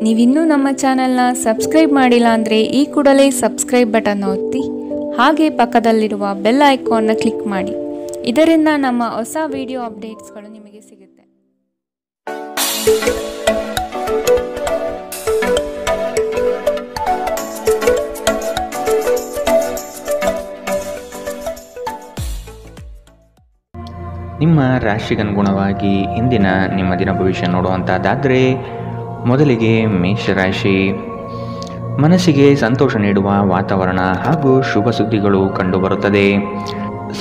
ನೀವಿನ್ನೂ ನಮ್ಮ ಚಾನೆಲ್ನ ಸಬ್ಸ್ಕ್ರೈಬ್ ಮಾಡಿಲ್ಲ ಅಂದರೆ ಈ ಕೂಡಲೇ ಸಬ್ಸ್ಕ್ರೈಬ್ ಬಟನ್ ಒತ್ತಿ ಹಾಗೆ ಪಕ್ಕದಲ್ಲಿರುವ ಬೆಲ್ ಐಕಾನ್ನ ಕ್ಲಿಕ್ ಮಾಡಿ. ಇದರಿಂದ ನಮ್ಮ ಹೊಸ ವಿಡಿಯೋ ಅಪ್ಡೇಟ್ಸ್ಗಳು ನಿಮಗೆ ಸಿಗುತ್ತೆ. ನಿಮ್ಮ ರಾಶಿಗನುಗುಣವಾಗಿ ಇಂದಿನ ನಿಮ್ಮ ದಿನ ಭವಿಷ್ಯ ನೋಡುವಂಥದ್ದಾದರೆ ಮೊದಲಿಗೆ ಮೇಷರಾಶಿ. ಮನಸ್ಸಿಗೆ ಸಂತೋಷ ನೀಡುವ ವಾತಾವರಣ ಹಾಗೂ ಶುಭ ಸುದ್ದಿಗಳು ಕಂಡುಬರುತ್ತದೆ.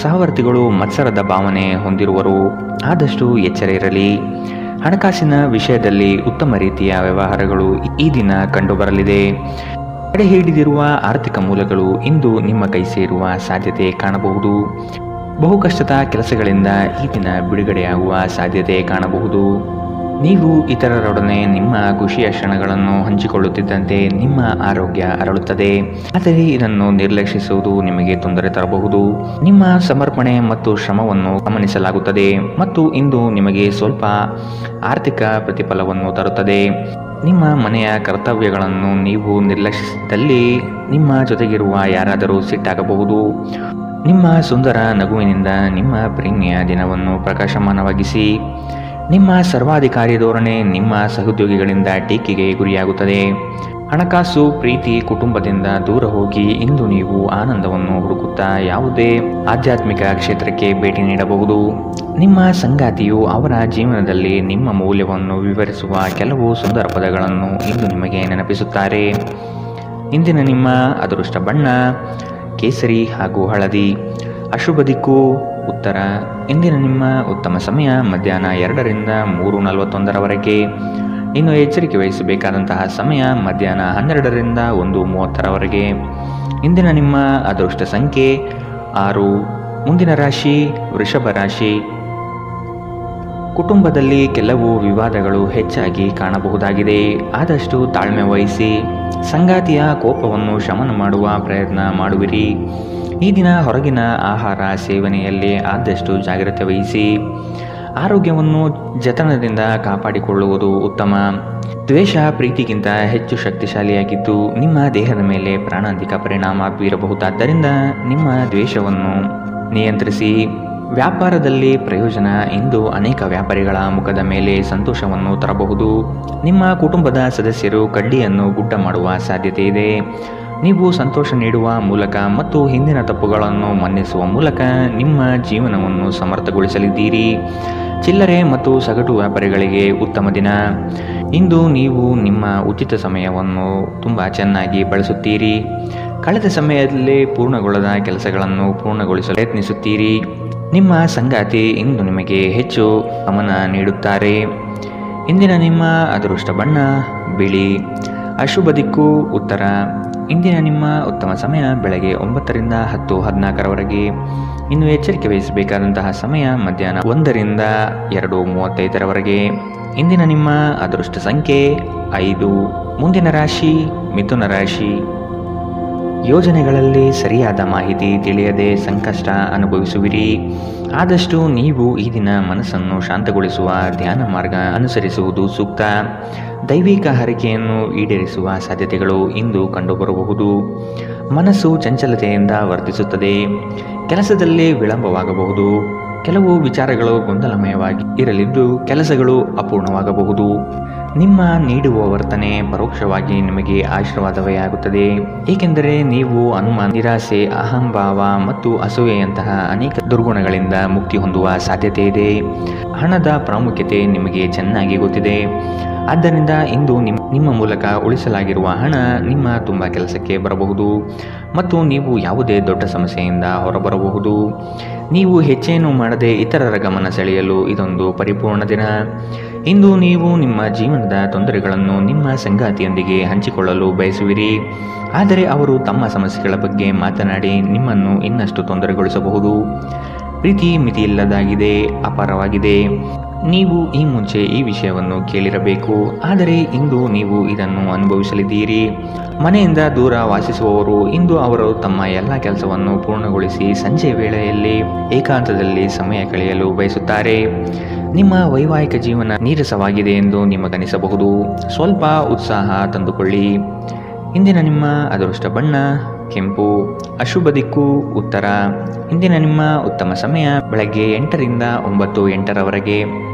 ಸಹವರ್ತಿಗಳು ಮತ್ಸರದ ಭಾವನೆ ಹೊಂದಿರುವರು, ಆದಷ್ಟು ಎಚ್ಚರ ಇರಲಿ. ಹಣಕಾಸಿನ ವಿಷಯದಲ್ಲಿ ಉತ್ತಮ ರೀತಿಯ ವ್ಯವಹಾರಗಳು ಈ ದಿನ ಕಂಡುಬರಲಿದೆ. ತಡೆ ಹಿಡಿದಿರುವ ಆರ್ಥಿಕ ಮೂಲಗಳು ಇಂದು ನಿಮ್ಮ ಕೈ ಸೇರುವ ಸಾಧ್ಯತೆ ಕಾಣಬಹುದು. ಬಹು ಕಷ್ಟದ ಕೆಲಸಗಳಿಂದ ಈ ದಿನ ಬಿಡುಗಡೆಯಾಗುವ ಸಾಧ್ಯತೆ ಕಾಣಬಹುದು. ನೀವು ಇತರರೊಡನೆ ನಿಮ್ಮ ಖುಷಿಯ ಕ್ಷಣಗಳನ್ನು ಹಂಚಿಕೊಳ್ಳುತ್ತಿದ್ದಂತೆ ನಿಮ್ಮ ಆರೋಗ್ಯ ಅರಳುತ್ತದೆ, ಆದರೆ ಇದನ್ನು ನಿರ್ಲಕ್ಷಿಸುವುದು ನಿಮಗೆ ತೊಂದರೆ ತರಬಹುದು. ನಿಮ್ಮ ಸಮರ್ಪಣೆ ಮತ್ತು ಶ್ರಮವನ್ನು ಗಮನಿಸಲಾಗುತ್ತದೆ ಮತ್ತು ಇಂದು ನಿಮಗೆ ಸ್ವಲ್ಪ ಆರ್ಥಿಕ ಪ್ರತಿಫಲವನ್ನು ತರುತ್ತದೆ. ನಿಮ್ಮ ಮನೆಯ ಕರ್ತವ್ಯಗಳನ್ನು ನೀವು ನಿರ್ಲಕ್ಷಿಸಿದಲ್ಲಿ ನಿಮ್ಮ ಜೊತೆಗಿರುವ ಯಾರಾದರೂ ಸಿಟ್ಟಾಗಬಹುದು. ನಿಮ್ಮ ಸುಂದರ ನಗುವಿನಿಂದ ನಿಮ್ಮ ಪ್ರೇಮಿಯ ದಿನವನ್ನು ಪ್ರಕಾಶಮಾನವಾಗಿಸಿ. ನಿಮ್ಮ ಸರ್ವಾಧಿಕಾರಿ ಧೋರಣೆ ನಿಮ್ಮ ಸಹೋದ್ಯೋಗಿಗಳಿಂದ ಟೀಕೆಗೆ ಗುರಿಯಾಗುತ್ತದೆ. ಹಣಕಾಸು, ಪ್ರೀತಿ, ಕುಟುಂಬದಿಂದ ದೂರ ಹೋಗಿ ಇಂದು ನೀವು ಆನಂದವನ್ನು ಹುಡುಕುತ್ತಾ ಯಾವುದೇ ಆಧ್ಯಾತ್ಮಿಕ ಕ್ಷೇತ್ರಕ್ಕೆ ಭೇಟಿ ನೀಡಬಹುದು. ನಿಮ್ಮ ಸಂಗಾತಿಯು ಅವರ ಜೀವನದಲ್ಲಿ ನಿಮ್ಮ ಮೌಲ್ಯವನ್ನು ವಿವರಿಸುವ ಕೆಲವು ಸುಂದರ ಪದಗಳನ್ನು ಇಂದು ನಿಮಗೆ ನೆನಪಿಸುತ್ತಾರೆ. ಇಂದಿನ ನಿಮ್ಮ ಅದೃಷ್ಟ ಬಣ್ಣ ಕೇಸರಿ ಹಾಗೂ ಹಳದಿ. ಅಶುಭ ದಿಕ್ಕು ಉತ್ತರ. ಇಂದಿನ ನಿಮ್ಮ ಉತ್ತಮ ಸಮಯ ಮಧ್ಯಾಹ್ನ 2ರಿಂದ 3:41 ಇನ್ನು ಎಚ್ಚರಿಕೆ ವಹಿಸಬೇಕಾದಂತಹ ಸಮಯ ಮಧ್ಯಾಹ್ನ 12ರಿಂದ 1:30. ಇಂದಿನ ನಿಮ್ಮ ಅದೃಷ್ಟ ಸಂಖ್ಯೆ 6. ಮುಂದಿನ ರಾಶಿ ವೃಷಭ ರಾಶಿ. ಕುಟುಂಬದಲ್ಲಿ ಕೆಲವು ವಿವಾದಗಳು ಹೆಚ್ಚಾಗಿ ಕಾಣಬಹುದಾಗಿದೆ, ಆದಷ್ಟು ತಾಳ್ಮೆ ವಹಿಸಿ. ಸಂಗಾತಿಯ ಕೋಪವನ್ನು ಶಮನ ಮಾಡುವ ಪ್ರಯತ್ನ ಮಾಡುವಿರಿ. ಈ ದಿನ ಹೊರಗಿನ ಆಹಾರ ಸೇವನೆಯಲ್ಲಿ ಆದಷ್ಟು ಜಾಗ್ರತೆ ವಹಿಸಿ. ಆರೋಗ್ಯವನ್ನು ಜತನದಿಂದ ಕಾಪಾಡಿಕೊಳ್ಳುವುದು ಉತ್ತಮ. ದ್ವೇಷ ಪ್ರೀತಿಗಿಂತ ಹೆಚ್ಚು ಶಕ್ತಿಶಾಲಿಯಾಗಿದ್ದು ನಿಮ್ಮ ದೇಹದ ಮೇಲೆ ಪ್ರಾಣಾಂತಿಕ ಪರಿಣಾಮ ಬೀರಬಹುದಾದ್ದರಿಂದ ನಿಮ್ಮ ದ್ವೇಷವನ್ನು ನಿಯಂತ್ರಿಸಿ. ವ್ಯಾಪಾರದಲ್ಲಿ ಪ್ರಯೋಜನ ಇಂದು ಅನೇಕ ವ್ಯಾಪಾರಿಗಳ ಮುಖದ ಮೇಲೆ ಸಂತೋಷವನ್ನು ತರಬಹುದು. ನಿಮ್ಮ ಕುಟುಂಬದ ಸದಸ್ಯರು ಕಡ್ಡಿಯನ್ನು ಗುಡ್ಡ ಮಾಡುವ ಸಾಧ್ಯತೆ ಇದೆ. ನೀವು ಸಂತೋಷ ನೀಡುವ ಮೂಲಕ ಮತ್ತು ಹಿಂದಿನ ತಪ್ಪುಗಳನ್ನು ಮನ್ನಿಸುವ ಮೂಲಕ ನಿಮ್ಮ ಜೀವನವನ್ನು ಸಮರ್ಥಗೊಳಿಸಲಿದ್ದೀರಿ. ಚಿಲ್ಲರೆ ಮತ್ತು ಸಗಟು ವ್ಯಾಪಾರಿಗಳಿಗೆ ಉತ್ತಮ ದಿನ. ಇಂದು ನೀವು ನಿಮ್ಮ ಉಚಿತ ಸಮಯವನ್ನು ತುಂಬ ಚೆನ್ನಾಗಿ ಬಳಸುತ್ತೀರಿ. ಕಳೆದ ಸಮಯದಲ್ಲಿ ಪೂರ್ಣಗೊಳ್ಳದ ಕೆಲಸಗಳನ್ನು ಪೂರ್ಣಗೊಳಿಸಲು ಪ್ರಯತ್ನಿಸುತ್ತೀರಿ. ನಿಮ್ಮ ಸಂಗಾತಿ ಇಂದು ನಿಮಗೆ ಹೆಚ್ಚು ಗಮನ ನೀಡುತ್ತಾರೆ. ಇಂದಿನ ನಿಮ್ಮ ಅದೃಷ್ಟ ಬಣ್ಣ ಬಿಳಿ. ಅಶುಭ ದಿಕ್ಕು ಉತ್ತರ. ಇಂದಿನ ನಿಮ್ಮ ಉತ್ತಮ ಸಮಯ ಬೆಳಗ್ಗೆ 9ರಿಂದ 10:14. ಇನ್ನು ಎಚ್ಚರಿಕೆ ವಹಿಸಬೇಕಾದಂತಹ ಸಮಯ ಮಧ್ಯಾಹ್ನ 1ರಿಂದ 2:35. ಇಂದಿನ ನಿಮ್ಮ ಅದೃಷ್ಟ ಸಂಖ್ಯೆ 5. ಮುಂದಿನ ರಾಶಿ ಮಿಥುನ ರಾಶಿ. ಯೋಜನೆಗಳಲ್ಲಿ ಸರಿಯಾದ ಮಾಹಿತಿ ತಿಳಿಯದೆ ಸಂಕಷ್ಟ ಅನುಭವಿಸುವಿರಿ. ಆದಷ್ಟು ನೀವು ಈ ದಿನ ಮನಸ್ಸನ್ನು ಶಾಂತಗೊಳಿಸುವ ಧ್ಯಾನ ಮಾರ್ಗ ಅನುಸರಿಸುವುದು ಸೂಕ್ತ. ದೈವಿಕ ಹರಕೆಯನ್ನು ಈಡೇರಿಸುವ ಸಾಧ್ಯತೆಗಳು ಇಂದು ಕಂಡುಬರಬಹುದು. ಮನಸ್ಸು ಚಂಚಲತೆಯಿಂದ ವರ್ತಿಸುತ್ತದೆ. ಕೆಲಸದಲ್ಲಿ ವಿಳಂಬವಾಗಬಹುದು. ಕೆಲವು ವಿಚಾರಗಳು ಗೊಂದಲಮಯವಾಗಿ ಇರಲಿದ್ದು ಕೆಲಸಗಳು ಅಪೂರ್ಣವಾಗಬಹುದು. ನಿಮ್ಮ ನೀಡುವ ವರ್ತನೆ ಪರೋಕ್ಷವಾಗಿ ನಿಮಗೆ ಆಶೀರ್ವಾದವೇ ಆಗುತ್ತದೆ, ಏಕೆಂದರೆ ನೀವು ಅನುಮಾನ, ನಿರಾಸೆ, ಅಹಂಭಾವ ಮತ್ತು ಅಸೂಯೆಯಂತಹ ಅನೇಕ ದುರ್ಗುಣಗಳಿಂದ ಮುಕ್ತಿ ಹೊಂದುವ ಸಾಧ್ಯತೆ ಇದೆ. ಹಣದ ಪ್ರಾಮುಖ್ಯತೆ ನಿಮಗೆ ಚೆನ್ನಾಗಿ ಗೊತ್ತಿದೆ. ಆದ್ದರಿಂದ ಇಂದು ನಿಮ್ಮ ಮೂಲಕ ಉಳಿಸಲಾಗಿರುವ ಹಣ ನಿಮ್ಮ ತುಂಬ ಕೆಲಸಕ್ಕೆ ಬರಬಹುದು ಮತ್ತು ನೀವು ಯಾವುದೇ ದೊಡ್ಡ ಸಮಸ್ಯೆಯಿಂದ ಹೊರಬರಬಹುದು. ನೀವು ಹೆಚ್ಚೇನು ಮಾಡದೆ ಇತರರ ಗಮನ ಸೆಳೆಯಲು ಇದೊಂದು ಪರಿಪೂರ್ಣ ದಿನ. ಇಂದು ನೀವು ನಿಮ್ಮ ಜೀವನದ ತೊಂದರೆಗಳನ್ನು ನಿಮ್ಮ ಸಂಗಾತಿಯೊಂದಿಗೆ ಹಂಚಿಕೊಳ್ಳಲು ಬಯಸುವಿರಿ, ಆದರೆ ಅವರು ತಮ್ಮ ಸಮಸ್ಯೆಗಳ ಬಗ್ಗೆ ಮಾತನಾಡಿ ನಿಮ್ಮನ್ನು ಇನ್ನಷ್ಟು ತೊಂದರೆಗೊಳಿಸಬಹುದು. ಪ್ರೀತಿ ಮಿತಿಯಿಲ್ಲದಾಗಿದೆ, ಅಪಾರವಾಗಿದೆ. ನೀವು ಈ ಮುಂಚೆ ಈ ವಿಷಯವನ್ನು ಕೇಳಿರಬೇಕು, ಆದರೆ ಇಂದು ನೀವು ಇದನ್ನು ಅನುಭವಿಸಲಿದ್ದೀರಿ. ಮನೆಯಿಂದ ದೂರ ವಾಸಿಸುವವರು ಇಂದು ಅವರು ತಮ್ಮ ಎಲ್ಲ ಕೆಲಸವನ್ನು ಪೂರ್ಣಗೊಳಿಸಿ ಸಂಜೆ ವೇಳೆಯಲ್ಲಿ ಏಕಾಂತದಲ್ಲಿ ಸಮಯ ಕಳೆಯಲು ಬಯಸುತ್ತಾರೆ. ನಿಮ್ಮ ವೈವಾಹಿಕ ಜೀವನ ನೀರಸವಾಗಿದೆ ಎಂದು ನಿಮಗನಿಸಬಹುದು. ಸ್ವಲ್ಪ ಉತ್ಸಾಹ ತಂದುಕೊಳ್ಳಿ. ಇಂದಿನ ನಿಮ್ಮ ಅದೃಷ್ಟ ಬಣ್ಣ ಕೆಂಪು. ಅಶುಭ ದಿಕ್ಕು ಉತ್ತರ. ಇಂದಿನ ನಿಮ್ಮ ಉತ್ತಮ ಸಮಯ ಬೆಳಗ್ಗೆ 8 ರಿಂದ 9:08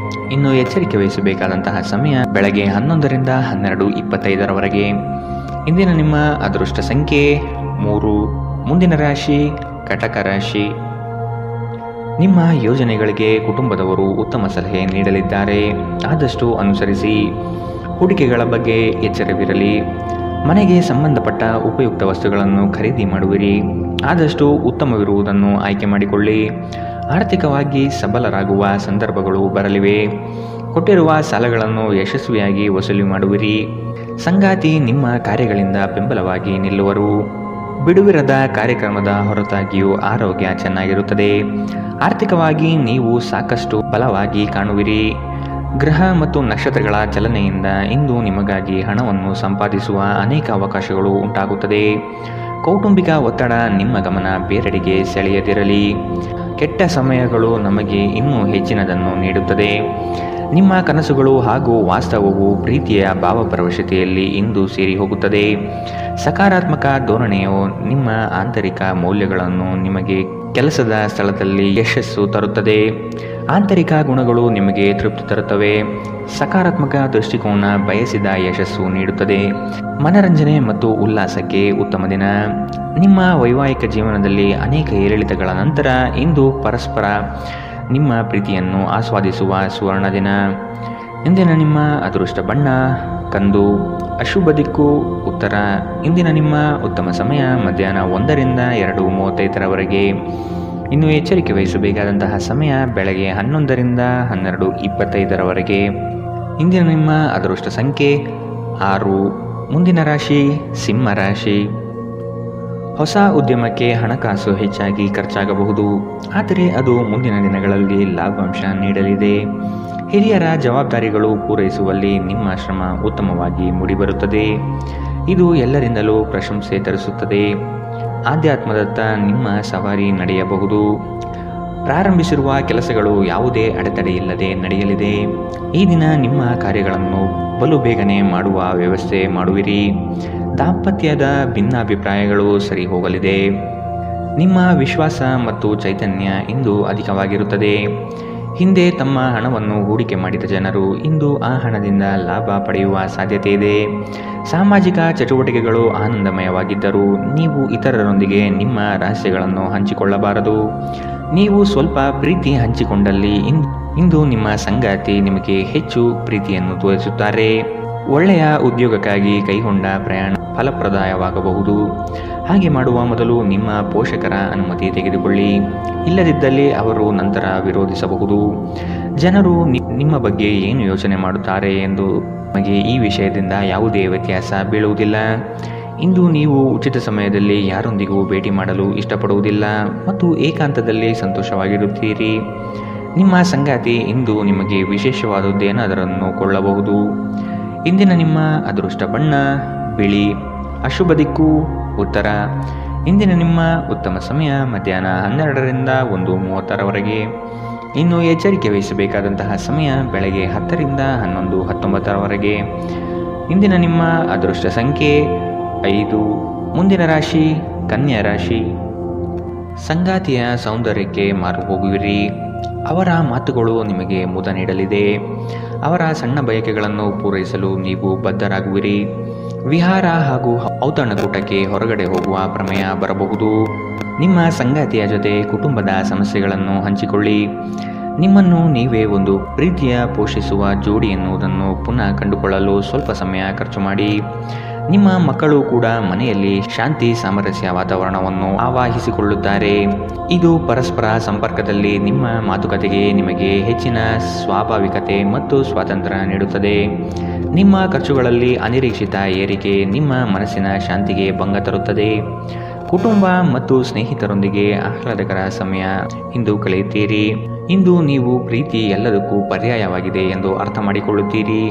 ಇನ್ನು ಎಚ್ಚರಿಕೆ ವಹಿಸಬೇಕಾದಂತಹ ಸಮಯ ಬೆಳಗ್ಗೆ 11 ರಿಂದ 12:25 ಇಂದಿನ ನಿಮ್ಮ ಅದೃಷ್ಟ ಸಂಖ್ಯೆ 3. ಮುಂದಿನ ರಾಶಿ ಕಟಕ ರಾಶಿ. ನಿಮ್ಮ ಯೋಜನೆಗಳಿಗೆ ಕುಟುಂಬದವರು ಉತ್ತಮ ಸಲಹೆ ನೀಡಲಿದ್ದಾರೆ. ಆದಷ್ಟು ಅನುಸರಿಸಿ. ಹೂಡಿಕೆಗಳ ಬಗ್ಗೆ ಎಚ್ಚರವಿರಲಿ. ಮನೆಗೆ ಸಂಬಂಧಪಟ್ಟ ಉಪಯುಕ್ತ ವಸ್ತುಗಳನ್ನು ಖರೀದಿ ಮಾಡುವಿರಿ. ಆದಷ್ಟು ಉತ್ತಮವಿರುವುದನ್ನು ಆಯ್ಕೆ ಮಾಡಿಕೊಳ್ಳಿ. ಆರ್ಥಿಕವಾಗಿ ಸಬಲರಾಗುವ ಸಂದರ್ಭಗಳು ಬರಲಿವೆ. ಕೊಟ್ಟಿರುವ ಸಾಲಗಳನ್ನು ಯಶಸ್ವಿಯಾಗಿ ವಸೂಲಿ ಮಾಡುವಿರಿ. ಸಂಗಾತಿ ನಿಮ್ಮ ಕಾರ್ಯಗಳಿಂದ ಬೆಂಬಲವಾಗಿ ನಿಲ್ಲುವರು. ಬಿಡುವಿರದ ಕಾರ್ಯಕ್ರಮದ ಹೊರತಾಗಿಯೂ ಆರೋಗ್ಯ ಚೆನ್ನಾಗಿರುತ್ತದೆ. ಆರ್ಥಿಕವಾಗಿ ನೀವು ಸಾಕಷ್ಟು ಬಲವಾಗಿ ಕಾಣುವಿರಿ. ಗ್ರಹ ಮತ್ತು ನಕ್ಷತ್ರಗಳ ಚಲನೆಯಿಂದ ಇಂದು ನಿಮಗಾಗಿ ಹಣವನ್ನು ಸಂಪಾದಿಸುವ ಅನೇಕ ಅವಕಾಶಗಳು ಉಂಟಾಗುತ್ತದೆ. ಕೌಟುಂಬಿಕ ಒತ್ತಡ ನಿಮ್ಮ ಗಮನ ಬೇರೆಡೆಗೆ ಸೆಳೆಯದಿರಲಿ. ಕೆಟ್ಟ ಸಮಯಗಳು ನಮಗೆ ಇನ್ನೂ ಹೆಚ್ಚಿನದನ್ನು ನೀಡುತ್ತದೆ. ನಿಮ್ಮ ಕನಸುಗಳು ಹಾಗೂ ವಾಸ್ತವವು ಪ್ರೀತಿಯ ಭಾವಪರವಶತೆಯಲ್ಲಿ ಇಂದು ಸೇರಿ ಹೋಗುತ್ತದೆ. ಸಕಾರಾತ್ಮಕ ಧೋರಣೆಯು ನಿಮ್ಮ ಆಂತರಿಕ ಮೌಲ್ಯಗಳನ್ನು ನಿಮಗೆ ಕೆಲಸದ ಸ್ಥಳದಲ್ಲಿ ಯಶಸ್ಸು ತರುತ್ತದೆ. ಆಂತರಿಕ ಗುಣಗಳು ನಿಮಗೆ ತೃಪ್ತಿ ತರುತ್ತವೆ. ಸಕಾರಾತ್ಮಕ ದೃಷ್ಟಿಕೋನ ಬಯಸಿದ ಯಶಸ್ಸು ನೀಡುತ್ತದೆ. ಮನರಂಜನೆ ಮತ್ತು ಉಲ್ಲಾಸಕ್ಕೆ ಉತ್ತಮ ದಿನ. ನಿಮ್ಮ ವೈವಾಹಿಕ ಜೀವನದಲ್ಲಿ ಅನೇಕ ಏರಿಳಿತಗಳ ನಂತರ ಇಂದು ಪರಸ್ಪರ ನಿಮ್ಮ ಪ್ರೀತಿಯನ್ನು ಆಸ್ವಾದಿಸುವ ಸುವರ್ಣ ದಿನ. ಇಂದಿನ ನಿಮ್ಮ ಅದೃಷ್ಟ ಬಣ್ಣ ಕಂದು. ಅಶುಭ ದಿಕ್ಕು ಉತ್ತರ. ಇಂದಿನ ನಿಮ್ಮ ಉತ್ತಮ ಸಮಯ ಮಧ್ಯಾಹ್ನ 1 ರಿಂದ 2:35 ಇನ್ನು ಎಚ್ಚರಿಕೆ ವಹಿಸಬೇಕಾದಂತಹ ಸಮಯ ಬೆಳಗ್ಗೆ 11 ರಿಂದ 12:25 ಇಂದಿನ ನಿಮ್ಮ ಅದೃಷ್ಟ ಸಂಖ್ಯೆ 6. ಮುಂದಿನ ರಾಶಿ ಸಿಂಹ ರಾಶಿ. ಹೊಸ ಉದ್ಯಮಕ್ಕೆ ಹಣಕಾಸು ಹೆಚ್ಚಾಗಿ ಖರ್ಚಾಗಬಹುದು, ಆದರೆ ಅದು ಮುಂದಿನ ದಿನಗಳಲ್ಲಿ ಲಾಭಾಂಶ ನೀಡಲಿದೆ. ಹಿರಿಯರ ಜವಾಬ್ದಾರಿಗಳು ಪೂರೈಸುವಲ್ಲಿ ನಿಮ್ಮ ಶ್ರಮ ಉತ್ತಮವಾಗಿ ಮೂಡಿಬರುತ್ತದೆ. ಇದು ಎಲ್ಲರಿಂದಲೂ ಪ್ರಶಂಸೆ ತರಿಸುತ್ತದೆ. ಆಧ್ಯಾತ್ಮದತ್ತ ನಿಮ್ಮ ಸವಾರಿ ನಡೆಯಬಹುದು. ಪ್ರಾರಂಭಿಸಿರುವ ಕೆಲಸಗಳು ಯಾವುದೇ ಅಡೆತಡೆಯಿಲ್ಲದೆ ನಡೆಯಲಿದೆ. ಈ ದಿನ ನಿಮ್ಮ ಕಾರ್ಯಗಳನ್ನು ಬಲು ಬೇಗನೆ ಮಾಡುವ ವ್ಯವಸ್ಥೆ ಮಾಡುವಿರಿ. ದಾಂಪತ್ಯದ ಭಿನ್ನಾಭಿಪ್ರಾಯಗಳು ಸರಿ ಹೋಗಲಿದೆ. ನಿಮ್ಮ ವಿಶ್ವಾಸ ಮತ್ತು ಚೈತನ್ಯ ಇಂದು ಅಧಿಕವಾಗಿರುತ್ತದೆ. ಹಿಂದೆ ತಮ್ಮ ಹಣವನ್ನು ಹೂಡಿಕೆ ಮಾಡಿದ ಜನರು ಇಂದು ಆ ಹಣದಿಂದ ಲಾಭ ಪಡೆಯುವ ಸಾಧ್ಯತೆ ಇದೆ. ಸಾಮಾಜಿಕ ಚಟುವಟಿಕೆಗಳು ಆನಂದಮಯವಾಗಿದ್ದರೂ ನೀವು ಇತರರೊಂದಿಗೆ ನಿಮ್ಮ ರಹಸ್ಯಗಳನ್ನು ಹಂಚಿಕೊಳ್ಳಬಾರದು. ನೀವು ಸ್ವಲ್ಪ ಪ್ರೀತಿ ಹಂಚಿಕೊಂಡಲ್ಲಿ ಇಂದು ನಿಮ್ಮ ಸಂಗಾತಿ ನಿಮಗೆ ಹೆಚ್ಚು ಪ್ರೀತಿಯನ್ನು ತೋರಿಸುತ್ತಾರೆ. ಒಳ್ಳೆಯ ಉದ್ಯೋಗಕ್ಕಾಗಿ ಕೈಗೊಂಡ ಪ್ರಯಾಣ ಫಲಪ್ರದಾಯವಾಗಬಹುದು. ಹಾಗೆ ಮಾಡುವ ಮೊದಲು ನಿಮ್ಮ ಪೋಷಕರ ಅನುಮತಿ ತೆಗೆದುಕೊಳ್ಳಿ. ಇಲ್ಲದಿದ್ದಲ್ಲಿ ಅವರು ನಂತರ ವಿರೋಧಿಸಬಹುದು. ಜನರು ನಿಮ್ಮ ಬಗ್ಗೆ ಏನು ಯೋಚನೆ ಮಾಡುತ್ತಾರೆ ಎಂದು ನಿಮಗೆ ಈ ವಿಷಯದಿಂದ ಯಾವುದೇ ವ್ಯತ್ಯಾಸ ಬೀಳುವುದಿಲ್ಲ. ಇಂದು ನೀವು ಉಚಿತ ಸಮಯದಲ್ಲಿ ಯಾರೊಂದಿಗೂ ಭೇಟಿ ಮಾಡಲು ಇಷ್ಟಪಡುವುದಿಲ್ಲ ಮತ್ತು ಏಕಾಂತದಲ್ಲಿ ಸಂತೋಷವಾಗಿರುತ್ತೀರಿ. ನಿಮ್ಮ ಸಂಗಾತಿ ಇಂದು ನಿಮಗೆ ವಿಶೇಷವಾದದ್ದೇನಾದರನ್ನು ಕೊಳ್ಳಬಹುದು. ಇಂದಿನ ನಿಮ್ಮ ಅದೃಷ್ಟ ಬಣ್ಣ ಬಿಳಿ. ಅಶುಭ ದಿಕ್ಕು ಉತ್ತರ. ಇಂದಿನ ನಿಮ್ಮ ಉತ್ತಮ ಸಮಯ ಮಧ್ಯಾಹ್ನ 12 ರಿಂದ 1:30 ಇನ್ನು ಎಚ್ಚರಿಕೆ ವಹಿಸಬೇಕಾದಂತಹ ಸಮಯ ಬೆಳಗ್ಗೆ 10 ರಿಂದ 11:19 ಇಂದಿನ ನಿಮ್ಮ ಅದೃಷ್ಟ ಸಂಖ್ಯೆ 5. ಮುಂದಿನ ರಾಶಿ ಕನ್ಯಾ ರಾಶಿ. ಸಂಗಾತಿಯ ಸೌಂದರ್ಯಕ್ಕೆ ಮಾರು ಹೋಗುವಿರಿ. ಅವರ ಮಾತುಗಳು ನಿಮಗೆ ಮುದ ನೀಡಲಿದೆ. ಅವರ ಸಣ್ಣ ಬಯಕೆಗಳನ್ನು ಪೂರೈಸಲು ನೀವು ಬದ್ಧರಾಗುವಿರಿ. ವಿಹಾರ ಹಾಗೂ ಔತಣಕೂಟಕ್ಕೆ ಹೊರಗಡೆ ಹೋಗುವ ಪ್ರಮೇಯ ಬರಬಹುದು. ನಿಮ್ಮ ಸಂಗಾತಿಯ ಜೊತೆ ಕುಟುಂಬದ ಸಮಸ್ಯೆಗಳನ್ನು ಹಂಚಿಕೊಳ್ಳಿ. ನಿಮ್ಮನ್ನು ನೀವೇ ಒಂದು ಪ್ರೀತಿಯ ಪೋಷಿಸುವ ಜೋಡಿ ಎನ್ನುವುದನ್ನು ಪುನಃ ಕಂಡುಕೊಳ್ಳಲು ಸ್ವಲ್ಪ ಸಮಯ ಖರ್ಚು ಮಾಡಿ. ನಿಮ್ಮ ಮಕ್ಕಳು ಕೂಡ ಮನೆಯಲ್ಲಿ ಶಾಂತಿ ಸಾಮರಸ್ಯ ವಾತಾವರಣವನ್ನು ಆವಾಹಿಸಿಕೊಳ್ಳುತ್ತಾರೆ. ಇದು ಪರಸ್ಪರ ಸಂಪರ್ಕದಲ್ಲಿ ನಿಮ್ಮ ಮಾತುಕತೆಗೆ ನಿಮಗೆ ಹೆಚ್ಚಿನ ಸ್ವಾಭಾವಿಕತೆ ಮತ್ತು ಸ್ವಾತಂತ್ರ್ಯ ನೀಡುತ್ತದೆ. ನಿಮ್ಮ ಖರ್ಚುಗಳಲ್ಲಿ ಅನಿರೀಕ್ಷಿತ ಏರಿಕೆ ನಿಮ್ಮ ಮನಸ್ಸಿನ ಶಾಂತಿಗೆ ಭಂಗ ತರುತ್ತದೆ. ಕುಟುಂಬ ಮತ್ತು ಸ್ನೇಹಿತರೊಂದಿಗೆ ಆಹ್ಲಾದಕರ ಸಮಯ ಇಂದು ಕಳೆಯುತ್ತೀರಿ. ಇಂದು ನೀವು ಪ್ರೀತಿ ಎಲ್ಲದಕ್ಕೂ ಪರ್ಯಾಯವಾಗಿದೆ ಎಂದು ಅರ್ಥ ಮಾಡಿಕೊಳ್ಳುತ್ತೀರಿ.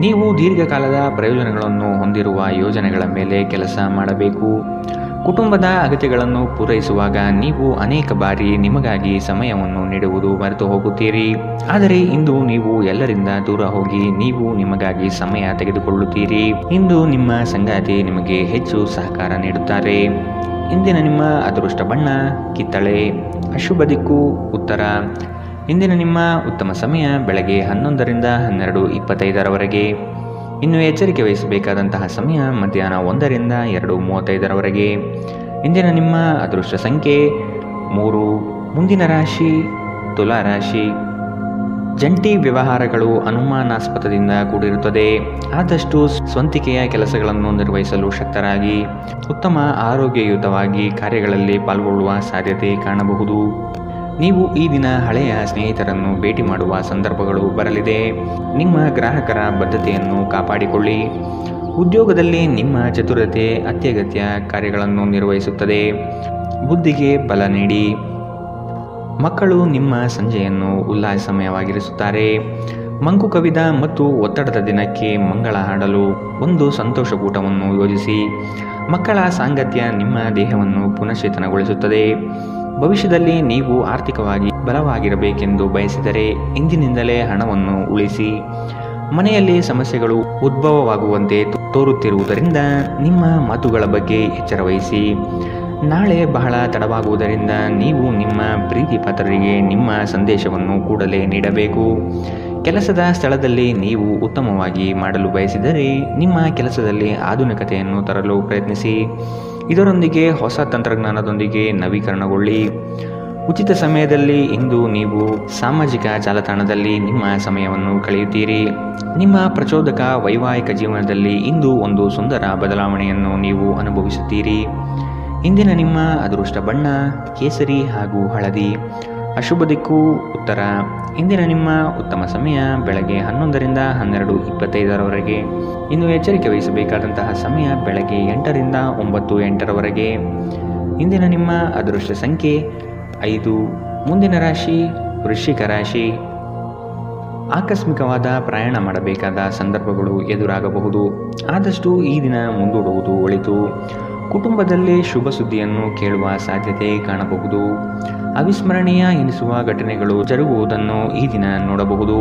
ನೀವು ದೀರ್ಘಕಾಲದ ಪ್ರಯೋಜನಗಳನ್ನು ಹೊಂದಿರುವ ಯೋಜನೆಗಳ ಮೇಲೆ ಕೆಲಸ ಮಾಡಬೇಕು. ಕುಟುಂಬದ ಅಗತ್ಯಗಳನ್ನು ಪೂರೈಸುವಾಗ ನೀವು ಅನೇಕ ಬಾರಿ ನಿಮಗಾಗಿ ಸಮಯವನ್ನು ನೀಡುವುದು ಮರೆತು ಹೋಗುತ್ತೀರಿ. ಆದರೆ ಇಂದು ನೀವು ಎಲ್ಲರಿಂದ ದೂರ ಹೋಗಿ ನೀವು ನಿಮಗಾಗಿ ಸಮಯ ತೆಗೆದುಕೊಳ್ಳುತ್ತೀರಿ. ಇಂದು ನಿಮ್ಮ ಸಂಗಾತಿ ನಿಮಗೆ ಹೆಚ್ಚು ಸಹಕಾರ ನೀಡುತ್ತಾರೆ. ಇಂದಿನ ನಿಮ್ಮ ಅದೃಷ್ಟ ಬಣ್ಣ ಕಿತ್ತಳೆ. ಅಶುಭ ದಿಕ್ಕು ಉತ್ತರ. ಇಂದಿನ ನಿಮ್ಮ ಉತ್ತಮ ಸಮಯ ಬೆಳಗ್ಗೆ 11ರಿಂದ 12:25 ಇನ್ನು ಎಚ್ಚರಿಕೆ ವಹಿಸಬೇಕಾದಂತಹ ಸಮಯ ಮಧ್ಯಾಹ್ನ 1ರಿಂದ 2:35 ಇಂದಿನ ನಿಮ್ಮ ಅದೃಷ್ಟ ಸಂಖ್ಯೆ 3. ಮುಂದಿನ ರಾಶಿ ತುಲಾ ರಾಶಿ. ಜಂಟಿ ವ್ಯವಹಾರಗಳು ಅನುಮಾನಾಸ್ಪದದಿಂದ ಕೂಡಿರುತ್ತದೆ. ಆದಷ್ಟು ಸ್ವಂತಿಕೆಯ ಕೆಲಸಗಳನ್ನು ನಿರ್ವಹಿಸಲು ಶಕ್ತರಾಗಿ ಉತ್ತಮ ಆರೋಗ್ಯಯುತವಾಗಿ ಕಾರ್ಯಗಳಲ್ಲಿ ಪಾಲ್ಗೊಳ್ಳುವ ಸಾಧ್ಯತೆ ಕಾಣಬಹುದು. ನೀವು ಈ ದಿನ ಹಳೆಯ ಸ್ನೇಹಿತರನ್ನು ಭೇಟಿ ಮಾಡುವ ಸಂದರ್ಭಗಳು ಬರಲಿದೆ. ನಿಮ್ಮ ಗ್ರಾಹಕರ ಬದ್ಧತೆಯನ್ನು ಕಾಪಾಡಿಕೊಳ್ಳಿ. ಉದ್ಯೋಗದಲ್ಲಿ ನಿಮ್ಮ ಚತುರತೆ ಅತ್ಯಗತ್ಯ ಕಾರ್ಯಗಳನ್ನು ನಿರ್ವಹಿಸುತ್ತದೆ. ಬುದ್ಧಿಗೆ ಬಲ ನೀಡಿ. ಮಕ್ಕಳು ನಿಮ್ಮ ಸಂಜೆಯನ್ನು ಉಲ್ಲಾಸಮಯವಾಗಿರಿಸುತ್ತಾರೆ. ಮಂಕು ಕವಿದ ಮತ್ತು ಒತ್ತಡದ ದಿನಕ್ಕೆ ಮಂಗಳ ಹಾಡಲು ಒಂದು ಸಂತೋಷಕೂಟವನ್ನು ಯೋಜಿಸಿ. ಮಕ್ಕಳ ಸಾಂಗತ್ಯ ನಿಮ್ಮ ದೇಹವನ್ನು ಪುನಶ್ಚೇತನಗೊಳಿಸುತ್ತದೆ. ಭವಿಷ್ಯದಲ್ಲಿ ನೀವು ಆರ್ಥಿಕವಾಗಿ ಬಲವಾಗಿರಬೇಕೆಂದು ಬಯಸಿದರೆ ಇಂದಿನಿಂದಲೇ ಹಣವನ್ನು ಉಳಿಸಿ. ಮನೆಯಲ್ಲಿ ಸಮಸ್ಯೆಗಳು ಉದ್ಭವವಾಗುವಂತೆ ತೋರುತ್ತಿರುವುದರಿಂದ ನಿಮ್ಮ ಮಾತುಗಳ ಬಗ್ಗೆ ಎಚ್ಚರ ವಹಿಸಿ. ನಾಳೆ ಬಹಳ ತಡವಾಗುವುದರಿಂದ ನೀವು ನಿಮ್ಮ ಪ್ರೀತಿ ಪಾತ್ರರಿಗೆ ನಿಮ್ಮ ಸಂದೇಶವನ್ನು ಕೂಡಲೇ ನೀಡಬೇಕು. ಕೆಲಸದ ಸ್ಥಳದಲ್ಲಿ ನೀವು ಉತ್ತಮವಾಗಿ ಮಾಡಲು ಬಯಸಿದರೆ ನಿಮ್ಮ ಕೆಲಸದಲ್ಲಿ ಆಧುನಿಕತೆಯನ್ನು ತರಲು ಪ್ರಯತ್ನಿಸಿ. ಇದರೊಂದಿಗೆ ಹೊಸ ತಂತ್ರಜ್ಞಾನದೊಂದಿಗೆ ನವೀಕರಣಗೊಳ್ಳಿ. ಉಚಿತ ಸಮಯದಲ್ಲಿ ಇಂದು ನೀವು ಸಾಮಾಜಿಕ ಜಾಲತಾಣದಲ್ಲಿ ನಿಮ್ಮ ಸಮಯವನ್ನು ಕಳೆಯುತ್ತೀರಿ. ನಿಮ್ಮ ಪ್ರಚೋದಕ ವೈವಾಹಿಕ ಜೀವನದಲ್ಲಿ ಇಂದು ಒಂದು ಸುಂದರ ಬದಲಾವಣೆಯನ್ನು ನೀವು ಅನುಭವಿಸುತ್ತೀರಿ. ಇಂದಿನ ನಿಮ್ಮ ಅದೃಷ್ಟ ಬಣ್ಣ ಕೇಸರಿ ಹಾಗೂ ಹಳದಿ. ಅಶುಭ ದಿಕ್ಕು ಉತ್ತರ. ಇಂದಿನ ನಿಮ್ಮ ಉತ್ತಮ ಸಮಯ ಬೆಳಗ್ಗೆ 11ರಿಂದ 12:25 ಇನ್ನು ಎಚ್ಚರಿಕೆ ವಹಿಸಬೇಕಾದಂತಹ ಸಮಯ ಬೆಳಗ್ಗೆ 8ರಿಂದ 9:08 ಇಂದಿನ ನಿಮ್ಮ ಅದೃಷ್ಟ ಸಂಖ್ಯೆ 5. ಮುಂದಿನ ರಾಶಿ ವೃಶ್ಚಿಕ ರಾಶಿ. ಆಕಸ್ಮಿಕವಾದ ಪ್ರಯಾಣ ಮಾಡಬೇಕಾದ ಸಂದರ್ಭಗಳು ಎದುರಾಗಬಹುದು. ಆದಷ್ಟು ಈ ದಿನ ಮುಂದೂಡುವುದು ಒಳಿತು. ಕುಟುಂಬದಲ್ಲಿ ಶುಭ ಸುದ್ದಿಯನ್ನು ಕೇಳುವ ಸಾಧ್ಯತೆ ಕಾಣಬಹುದು. ಅವಿಸ್ಮರಣೀಯ ಎನಿಸುವ ಘಟನೆಗಳು ಜರುಗುವುದನ್ನು ಈ ದಿನ ನೋಡಬಹುದು.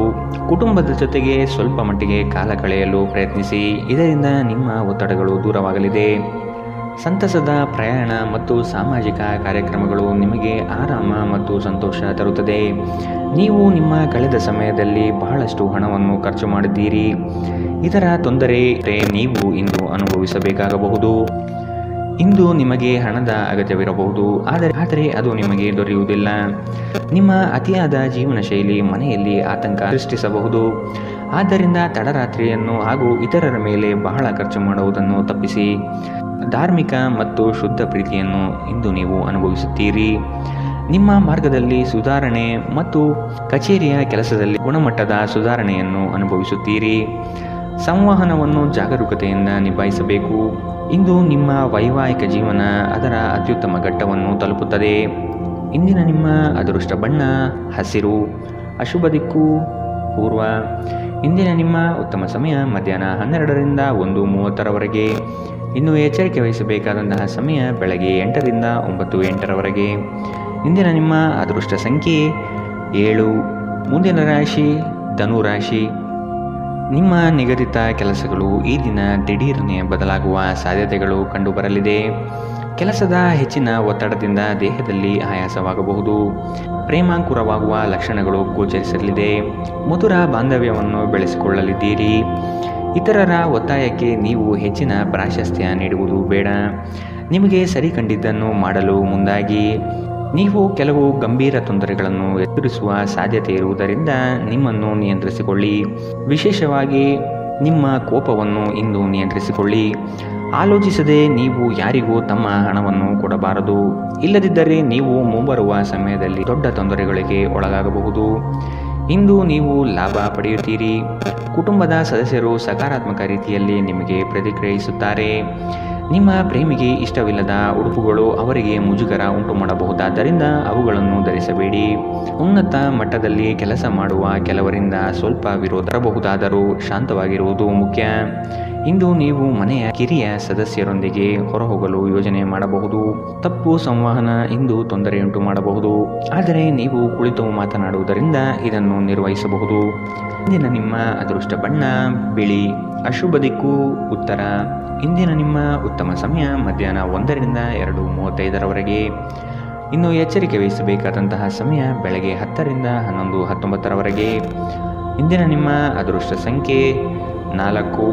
ಕುಟುಂಬದ ಜೊತೆಗೆ ಸ್ವಲ್ಪ ಮಟ್ಟಿಗೆ ಕಾಲ ಕಳೆಯಲು ಪ್ರಯತ್ನಿಸಿ. ಇದರಿಂದ ನಿಮ್ಮ ಒತ್ತಡಗಳು ದೂರವಾಗಲಿದೆ. ಸಂತಸದ ಪ್ರಯಾಣ ಮತ್ತು ಸಾಮಾಜಿಕ ಕಾರ್ಯಕ್ರಮಗಳು ನಿಮಗೆ ಆರಾಮ ಮತ್ತು ಸಂತೋಷ ತರುತ್ತದೆ. ನೀವು ನಿಮ್ಮ ಕಳೆದ ಸಮಯದಲ್ಲಿ ಬಹಳಷ್ಟು ಹಣವನ್ನು ಖರ್ಚು ಮಾಡಿದ್ದೀರಿ. ಇದರ ತೊಂದರೆ ನೀವು ಇಂದು ಅನುಭವಿಸಬೇಕಾಗಬಹುದು. ಇಂದು ನಿಮಗೆ ಹಣದ ಅಗತ್ಯವಿರಬಹುದು, ಆದರೆ ಅದು ನಿಮಗೆ ದೊರೆಯುವುದಿಲ್ಲ. ನಿಮ್ಮ ಅತಿಯಾದ ಜೀವನ ಶೈಲಿ ಮನೆಯಲ್ಲಿ ಆತಂಕ ಸೃಷ್ಟಿಸಬಹುದು. ಆದ್ದರಿಂದ ತಡರಾತ್ರಿಯನ್ನು ಹಾಗೂ ಇತರರ ಮೇಲೆ ಬಹಳ ಖರ್ಚು ಮಾಡುವುದನ್ನು ತಪ್ಪಿಸಿ. ಧಾರ್ಮಿಕ ಮತ್ತು ಶುದ್ಧ ಪ್ರೀತಿಯನ್ನು ಇಂದು ನೀವು ಅನುಭವಿಸುತ್ತೀರಿ. ನಿಮ್ಮ ಮಾರ್ಗದಲ್ಲಿ ಸುಧಾರಣೆ ಮತ್ತು ಕಚೇರಿಯ ಕೆಲಸದಲ್ಲಿ ಗುಣಮಟ್ಟದ ಸುಧಾರಣೆಯನ್ನು ಅನುಭವಿಸುತ್ತೀರಿ. ಸಂವಹನವನ್ನು ಜಾಗರೂಕತೆಯಿಂದ ನಿಭಾಯಿಸಬೇಕು. ಇಂದು ನಿಮ್ಮ ವೈವಾಹಿಕ ಜೀವನ ಅದರ ಅತ್ಯುತ್ತಮ ಘಟ್ಟವನ್ನು ತಲುಪುತ್ತದೆ. ಇಂದಿನ ನಿಮ್ಮ ಅದೃಷ್ಟ ಬಣ್ಣ ಹಸಿರು. ಅಶುಭ ದಿಕ್ಕು ಪೂರ್ವ. ಇಂದಿನ ನಿಮ್ಮ ಉತ್ತಮ ಸಮಯ ಮಧ್ಯಾಹ್ನ 12ರಿಂದ 1:30 ಇನ್ನು ಎಚ್ಚರಿಕೆ ವಹಿಸಬೇಕಾದಂತಹ ಸಮಯ ಬೆಳಗ್ಗೆ 8ರಿಂದ 9:08 ಇಂದಿನ ನಿಮ್ಮ ಅದೃಷ್ಟ ಸಂಖ್ಯೆ 7. ಮುಂದಿನ ರಾಶಿ ಧನು ರಾಶಿ. ನಿಮ್ಮ ನಿಗದಿತ ಕೆಲಸಗಳು ಈ ದಿನ ದಿಢೀರನೆ ಬದಲಾಗುವ ಸಾಧ್ಯತೆಗಳು ಕಂಡುಬರಲಿದೆ. ಕೆಲಸದ ಹೆಚ್ಚಿನ ಒತ್ತಡದಿಂದ ದೇಹದಲ್ಲಿ ಆಯಾಸವಾಗಬಹುದು. ಪ್ರೇಮಾಂಕುರವಾಗುವ ಲಕ್ಷಣಗಳು ಗೋಚರಿಸಲಿದೆ. ಮಧುರ ಬಾಂಧವ್ಯವನ್ನು ಬೆಳೆಸಿಕೊಳ್ಳಲಿದ್ದೀರಿ. ಇತರರ ಒತ್ತಾಯಕ್ಕೆ ನೀವು ಹೆಚ್ಚಿನ ಪ್ರಾಶಸ್ತ್ಯ ನೀಡುವುದು ಬೇಡ. ನಿಮಗೆ ಸರಿ ಕಂಡಿದ್ದನ್ನು ಮಾಡಲು ಮುಂದಾಗಿ. ನೀವು ಕೆಲವು ಗಂಭೀರ ತೊಂದರೆಗಳನ್ನು ಎದುರಿಸುವ ಸಾಧ್ಯತೆ ಇರುವುದರಿಂದ ನಿಮ್ಮನ್ನು ನಿಯಂತ್ರಿಸಿಕೊಳ್ಳಿ. ವಿಶೇಷವಾಗಿ ನಿಮ್ಮ ಕೋಪವನ್ನು ಇಂದು ನಿಯಂತ್ರಿಸಿಕೊಳ್ಳಿ. ಆಲೋಚಿಸದೆ ನೀವು ಯಾರಿಗೂ ತಮ್ಮ ಹಣವನ್ನು ಕೊಡಬಾರದು. ಇಲ್ಲದಿದ್ದರೆ ನೀವು ಮುಂಬರುವ ಸಮಯದಲ್ಲಿ ದೊಡ್ಡ ತೊಂದರೆಗಳಿಗೆ ಒಳಗಾಗಬಹುದು. ಇಂದು ನೀವು ಲಾಭ ಪಡೆಯುತ್ತೀರಿ. ಕುಟುಂಬದ ಸದಸ್ಯರು ಸಕಾರಾತ್ಮಕ ರೀತಿಯಲ್ಲಿ ನಿಮಗೆ ಪ್ರತಿಕ್ರಿಯಿಸುತ್ತಾರೆ. ನಿಮ್ಮ ಪ್ರೇಮಿಗೆ ಇಷ್ಟವಿಲ್ಲದ ಉಡುಪುಗಳು ಅವರಿಗೆ ಮುಜುಗರ ಉಂಟು ಮಾಡಬಹುದಾದ್ದರಿಂದ ಅವುಗಳನ್ನು ಧರಿಸಬೇಡಿ. ಉನ್ನತ ಮಟ್ಟದಲ್ಲಿ ಕೆಲಸ ಮಾಡುವ ಕೆಲವರಿಂದ ಸ್ವಲ್ಪ ವಿರೋಧ ಬರಬಹುದಾದರೂ ಶಾಂತವಾಗಿರುವುದು ಮುಖ್ಯ. ಇಂದು ನೀವು ಮನೆಯ ಕಿರಿಯ ಸದಸ್ಯರೊಂದಿಗೆ ಹೊರಹೋಗಲು ಯೋಜನೆ ಮಾಡಬಹುದು. ತಪ್ಪು ಸಂವಹನ ಇಂದು ತೊಂದರೆಯುಂಟು ಮಾಡಬಹುದು, ಆದರೆ ನೀವು ಕುಳಿತು ಮಾತನಾಡುವುದರಿಂದ ಇದನ್ನು ನಿರ್ವಹಿಸಬಹುದು. ಇಂದಿನ ನಿಮ್ಮ ಅದೃಷ್ಟ ಬಣ್ಣ ಬಿಳಿ. ಅಶುಭ ದಿಕ್ಕು ಉತ್ತರ. ಇಂದಿನ ನಿಮ್ಮ ಉತ್ತಮ ಸಮಯ ಮಧ್ಯಾಹ್ನ 1ರಿಂದ 2:35ರವರೆಗೆ. ಇನ್ನು ಎಚ್ಚರಿಕೆ ವಹಿಸಬೇಕಾದಂತಹ ಸಮಯ ಬೆಳಗ್ಗೆ 10ರಿಂದ 11:19ರವರೆಗೆ. ಇಂದಿನ ನಿಮ್ಮ ಅದೃಷ್ಟ ಸಂಖ್ಯೆ 4.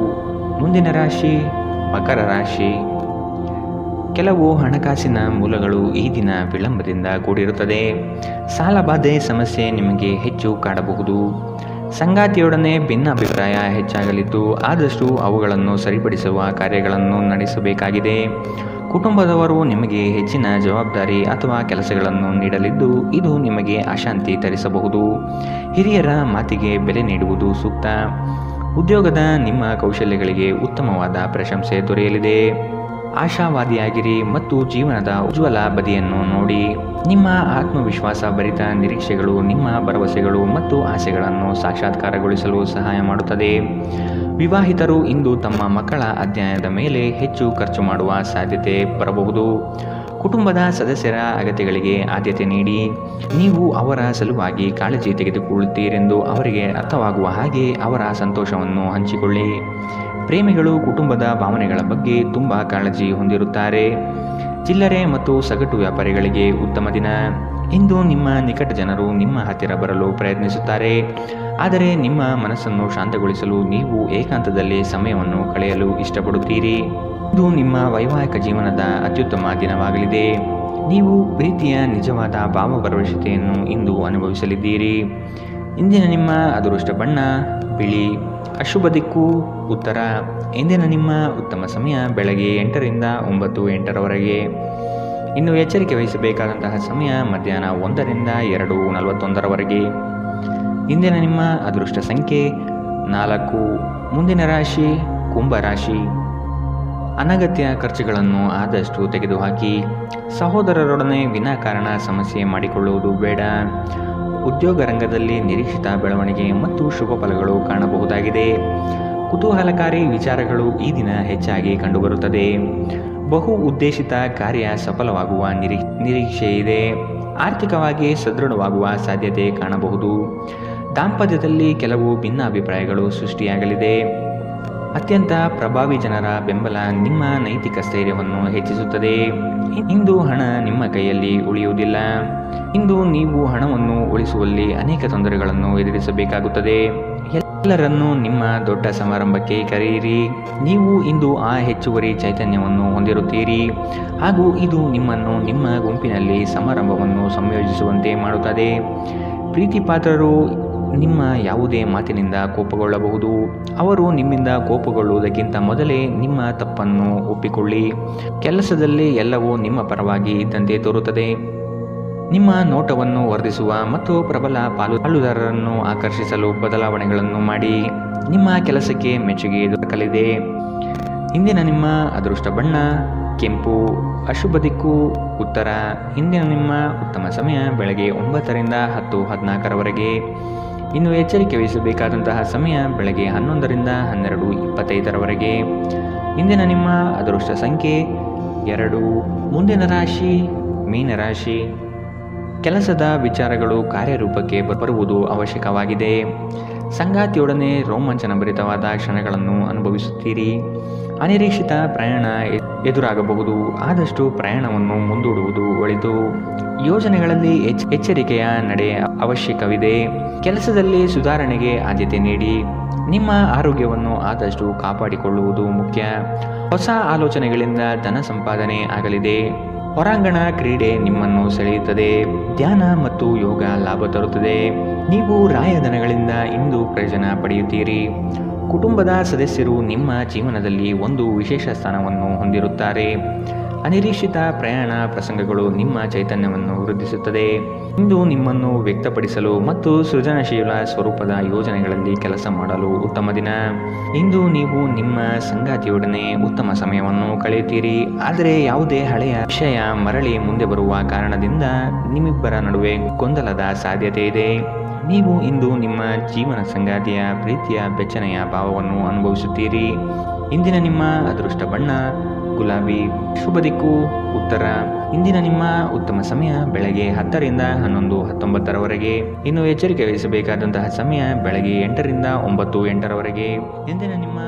ಮುಂದಿನ ರಾಶಿ ಮಕರ ರಾಶಿ. ಕೆಲವು ಹಣಕಾಸಿನ ಮೂಲಗಳು ಈ ದಿನ ವಿಳಂಬದಿಂದ ಕೂಡಿರುತ್ತದೆ. ಸಾಲಬಾಧೆ ಸಮಸ್ಯೆ ನಿಮಗೆ ಹೆಚ್ಚು ಕಾಡಬಹುದು. ಸಂಗಾತಿಯೊಡನೆ ಭಿನ್ನಾಭಿಪ್ರಾಯ ಹೆಚ್ಚಾಗಲಿದ್ದು ಆದಷ್ಟು ಅವುಗಳನ್ನು ಸರಿಪಡಿಸುವ ಕಾರ್ಯಗಳನ್ನು ನಡೆಸಬೇಕಾಗಿದೆ. ಕುಟುಂಬದವರು ನಿಮಗೆ ಹೆಚ್ಚಿನ ಜವಾಬ್ದಾರಿ ಅಥವಾ ಕೆಲಸಗಳನ್ನು ನೀಡಲಿದ್ದು ಇದು ನಿಮಗೆ ಅಶಾಂತಿ ತರಿಸಬಹುದು. ಹಿರಿಯರ ಮಾತಿಗೆ ಬೆಲೆ ನೀಡುವುದು ಸೂಕ್ತ. ಉದ್ಯೋಗದ ನಿಮ್ಮ ಕೌಶಲ್ಯಗಳಿಗೆ ಉತ್ತಮವಾದ ಪ್ರಶಂಸೆ ದೊರೆಯಲಿದೆ. ಆಶಾವಾದಿಯಾಗಿರಿ ಮತ್ತು ಜೀವನದ ಉಜ್ವಲ ಬದಿಯನ್ನು ನೋಡಿ. ನಿಮ್ಮ ಆತ್ಮವಿಶ್ವಾಸ ಭರಿತ ನಿರೀಕ್ಷೆಗಳು ನಿಮ್ಮ ಭರವಸೆಗಳು ಮತ್ತು ಆಸೆಗಳನ್ನು ಸಾಕ್ಷಾತ್ಕಾರಗೊಳಿಸಲು ಸಹಾಯ ಮಾಡುತ್ತದೆ. ವಿವಾಹಿತರು ಇಂದು ತಮ್ಮ ಮಕ್ಕಳ ಅಧ್ಯಯನದ ಮೇಲೆ ಹೆಚ್ಚು ಖರ್ಚು ಮಾಡುವ ಸಾಧ್ಯತೆ ಬರಬಹುದು. ಕುಟುಂಬದ ಸದಸ್ಯರ ಅಗತ್ಯಗಳಿಗೆ ಆದ್ಯತೆ ನೀಡಿ. ನೀವು ಅವರ ಸಲುವಾಗಿ ಕಾಳಜಿ ತೆಗೆದುಕೊಳ್ಳುತ್ತೀರೆಂದು ಅವರಿಗೆ ಅರ್ಥವಾಗುವ ಹಾಗೆ ಅವರ ಸಂತೋಷವನ್ನು ಹಂಚಿಕೊಳ್ಳಿ. ಪ್ರೇಮಿಗಳು ಕುಟುಂಬದ ಭಾವನೆಗಳ ಬಗ್ಗೆ ತುಂಬ ಕಾಳಜಿ ಹೊಂದಿರುತ್ತಾರೆ. ಚಿಲ್ಲರೆ ಮತ್ತು ಸಗಟು ವ್ಯಾಪಾರಿಗಳಿಗೆ ಉತ್ತಮ ದಿನ. ಇಂದು ನಿಮ್ಮ ನಿಕಟ ಜನರು ನಿಮ್ಮ ಹತ್ತಿರ ಬರಲು ಪ್ರಯತ್ನಿಸುತ್ತಾರೆ, ಆದರೆ ನಿಮ್ಮ ಮನಸ್ಸನ್ನು ಶಾಂತಗೊಳಿಸಲು ನೀವು ಏಕಾಂತದಲ್ಲಿ ಸಮಯವನ್ನು ಕಳೆಯಲು ಇಷ್ಟಪಡುತ್ತೀರಿ. ಇದು ನಿಮ್ಮ ವೈವಾಹಿಕ ಜೀವನದ ಅತ್ಯುತ್ತಮ ದಿನವಾಗಲಿದೆ. ನೀವು ಪ್ರೀತಿಯ ನಿಜವಾದ ಭಾವಭರವಸೆಯನ್ನು ಇಂದು ಅನುಭವಿಸಲಿದ್ದೀರಿ. ಇಂದಿನ ನಿಮ್ಮ ಅದೃಷ್ಟ ಬಣ್ಣ ಬಿಳಿ. ಅಶುಭ ದಿಕ್ಕು ಉತ್ತರ. ಇಂದಿನ ನಿಮ್ಮ ಉತ್ತಮ ಸಮಯ ಬೆಳಗ್ಗೆ 8ರಿಂದ 9:08ರವರೆಗೆ. ಇನ್ನು ಎಚ್ಚರಿಕೆ ವಹಿಸಬೇಕಾದಂತಹ ಸಮಯ ಮಧ್ಯಾಹ್ನ 1ರಿಂದ 2:41ರವರೆಗೆ. ಇಂದಿನ ನಿಮ್ಮ ಅದೃಷ್ಟ ಸಂಖ್ಯೆ 4. ಮುಂದಿನ ರಾಶಿ ಕುಂಭರಾಶಿ. ಅನಗತ್ಯ ಖರ್ಚುಗಳನ್ನು ಆದಷ್ಟು ತೆಗೆದುಹಾಕಿ. ಸಹೋದರರೊಡನೆ ವಿನಾಕಾರಣ ಸಮಸ್ಯೆ ಮಾಡಿಕೊಳ್ಳುವುದು ಬೇಡ. ಉದ್ಯೋಗ ರಂಗದಲ್ಲಿ ನಿರೀಕ್ಷಿತ ಬೆಳವಣಿಗೆ ಮತ್ತು ಶುಭ ಫಲಗಳು ಕಾಣಬಹುದಾಗಿದೆ. ಕುತೂಹಲಕಾರಿ ವಿಚಾರಗಳು ಈ ದಿನ ಹೆಚ್ಚಾಗಿ ಕಂಡುಬರುತ್ತದೆ. ಬಹು ಉದ್ದೇಶಿತ ಕಾರ್ಯ ಸಫಲವಾಗುವ ನಿರೀಕ್ಷೆ ಇದೆ. ಆರ್ಥಿಕವಾಗಿ ಸದೃಢವಾಗುವ ಸಾಧ್ಯತೆ ಕಾಣಬಹುದು. ದಾಂಪತ್ಯದಲ್ಲಿ ಕೆಲವು ಭಿನ್ನಾಭಿಪ್ರಾಯಗಳು ಸೃಷ್ಟಿಯಾಗಲಿದೆ. ಅತ್ಯಂತ ಪ್ರಭಾವಿ ಜನರ ಬೆಂಬಲ ನಿಮ್ಮ ನೈತಿಕ ಸ್ಥೈರ್ಯವನ್ನು ಹೆಚ್ಚಿಸುತ್ತದೆ. ಇಂದು ಹಣ ನಿಮ್ಮ ಕೈಯಲ್ಲಿ ಉಳಿಯುವುದಿಲ್ಲ. ಇಂದು ನೀವು ಹಣವನ್ನು ಉಳಿಸುವಲ್ಲಿ ಅನೇಕ ತೊಂದರೆಗಳನ್ನು ಎದುರಿಸಬೇಕಾಗುತ್ತದೆ. ಎಲ್ಲರನ್ನೂ ನಿಮ್ಮ ದೊಡ್ಡ ಸಮಾರಂಭಕ್ಕೆ ಕರೆಯಿರಿ. ನೀವು ಇಂದು ಆ ಹೆಚ್ಚುವರಿ ಚೈತನ್ಯವನ್ನು ಹೊಂದಿರುತ್ತೀರಿ ಹಾಗೂ ಇದು ನಿಮ್ಮನ್ನು ನಿಮ್ಮ ಗುಂಪಿನಲ್ಲಿ ಸಮಾರಂಭವನ್ನು ಸಂಯೋಜಿಸುವಂತೆ ಮಾಡುತ್ತದೆ. ಪ್ರೀತಿಪಾತ್ರರು ನಿಮ್ಮ ಯಾವುದೇ ಮಾತಿನಿಂದ ಕೋಪಗೊಳ್ಳಬಹುದು. ಅವರು ನಿಮ್ಮಿಂದ ಕೋಪಗೊಳ್ಳುವುದಕ್ಕಿಂತ ಮೊದಲೇ ನಿಮ್ಮ ತಪ್ಪನ್ನು ಒಪ್ಪಿಕೊಳ್ಳಿ. ಕೆಲಸದಲ್ಲಿ ಎಲ್ಲವೂ ನಿಮ್ಮ ಪರವಾಗಿ ಇದ್ದಂತೆ ತೋರುತ್ತದೆ. ನಿಮ್ಮ ನೋಟವನ್ನು ವರ್ಧಿಸುವ ಮತ್ತು ಪ್ರಬಲ ಪಾಲುದಾರರನ್ನು ಆಕರ್ಷಿಸಲು ಬದಲಾವಣೆಗಳನ್ನು ಮಾಡಿ. ನಿಮ್ಮ ಕೆಲಸಕ್ಕೆ ಮೆಚ್ಚುಗೆ ದೊರಕಲಿದೆ. ಇಂದಿನ ನಿಮ್ಮ ಅದೃಷ್ಟ ಬಣ್ಣ ಕೆಂಪು. ಅಶುಭ ದಿಕ್ಕು ಉತ್ತರ. ಇಂದಿನ ನಿಮ್ಮ ಉತ್ತಮ ಸಮಯ ಬೆಳಗ್ಗೆ 9ರಿಂದ 10:14ರವರೆಗೆ. ಇನ್ನು ಎಚ್ಚರಿಕೆ ವಹಿಸಬೇಕಾದಂತಹ ಸಮಯ ಬೆಳಗ್ಗೆ 11ರಿಂದ 12:25ರವರೆಗೆ. ಇಂದಿನ ನಿಮ್ಮ ಅದೃಷ್ಟ ಸಂಖ್ಯೆ 2. ಮುಂದಿನ ರಾಶಿ ಮೀನರಾಶಿ. ಕೆಲಸದ ವಿಚಾರಗಳು ಕಾರ್ಯರೂಪಕ್ಕೆ ಬರುವುದು ಅವಶ್ಯಕವಾಗಿದೆ. ಸಂಗಾತಿಯೊಡನೆ ರೋಮಾಂಚನಭರಿತವಾದ ಕ್ಷಣಗಳನ್ನು ಅನುಭವಿಸುತ್ತೀರಿ. ಅನಿರೀಕ್ಷಿತ ಪ್ರಯಾಣ ಎದುರಾಗಬಹುದು. ಆದಷ್ಟು ಪ್ರಯಾಣವನ್ನು ಮುಂದೂಡುವುದು ಒಳಿತು. ಯೋಜನೆಗಳಲ್ಲಿ ಎಚ್ಚರಿಕೆಯ ನಡೆ ಅವಶ್ಯಕವಿದೆ. ಕೆಲಸದಲ್ಲಿ ಸುಧಾರಣೆಗೆ ಆದ್ಯತೆ ನೀಡಿ. ನಿಮ್ಮ ಆರೋಗ್ಯವನ್ನು ಆದಷ್ಟು ಕಾಪಾಡಿಕೊಳ್ಳುವುದು ಮುಖ್ಯ. ಹೊಸ ಆಲೋಚನೆಗಳಿಂದ ಧನ ಸಂಪಾದನೆ ಆಗಲಿದೆ. ಹೊರಾಂಗಣ ಕ್ರೀಡೆ ನಿಮ್ಮನ್ನು ಸೆಳೆಯುತ್ತದೆ. ಧ್ಯಾನ ಮತ್ತು ಯೋಗ ಲಾಭ ತರುತ್ತದೆ. ನೀವು ರಾಯಧನಗಳಿಂದ ಇಂದು ಪ್ರಯೋಜನ ಪಡೆಯುತ್ತೀರಿ. ಕುಟುಂಬದ ಸದಸ್ಯರು ನಿಮ್ಮ ಜೀವನದಲ್ಲಿ ಒಂದು ವಿಶೇಷ ಸ್ಥಾನವನ್ನು ಹೊಂದಿರುತ್ತಾರೆ. ಅನಿರೀಕ್ಷಿತ ಪ್ರಯಾಣ ಪ್ರಸಂಗಗಳು ನಿಮ್ಮ ಚೈತನ್ಯವನ್ನು ವೃದ್ಧಿಸುತ್ತದೆ. ಇಂದು ನಿಮ್ಮನ್ನು ವ್ಯಕ್ತಪಡಿಸಲು ಮತ್ತು ಸೃಜನಶೀಲ ಸ್ವರೂಪದ ಯೋಜನೆಗಳಲ್ಲಿ ಕೆಲಸ ಮಾಡಲು ಉತ್ತಮ ದಿನ. ಇಂದು ನೀವು ನಿಮ್ಮ ಸಂಗಾತಿಯೊಡನೆ ಉತ್ತಮ ಸಮಯವನ್ನು ಕಳೆಯುತ್ತೀರಿ. ಆದರೆ ಯಾವುದೇ ಹಳೆಯ ವಿಷಯ ಮರಳಿ ಮುಂದೆ ಬರುವ ಕಾರಣದಿಂದ ನಿಮ್ಮಿಬ್ಬರ ನಡುವೆ ಗೊಂದಲದ ಸಾಧ್ಯತೆ ಇದೆ. ನೀವು ಇಂದು ನಿಮ್ಮ ಜೀವನ ಸಂಗಾತಿಯ ಪ್ರೀತಿಯ ಬೆಚ್ಚನೆಯ ಭಾವವನ್ನು ಅನುಭವಿಸುತ್ತೀರಿ. ಇಂದಿನ ನಿಮ್ಮ ಅದೃಷ್ಟ ಬಣ್ಣ ಗುಲಾಬಿ. ಶುಭ ದಿಕ್ಕು ಉತ್ತರ. ಇಂದಿನ ನಿಮ್ಮ ಉತ್ತಮ ಸಮಯ ಬೆಳಗ್ಗೆ 10 ರಿಂದ 11, 19ರವರೆಗೆ. ಇನ್ನು ಎಚ್ಚರಿಕೆ ವಹಿಸಬೇಕಾದಂತಹ ಸಮಯ ಬೆಳಗ್ಗೆ 8 ರಿಂದ 9, 8ರವರೆಗೆ. ಇಂದಿನ ನಿಮ್ಮ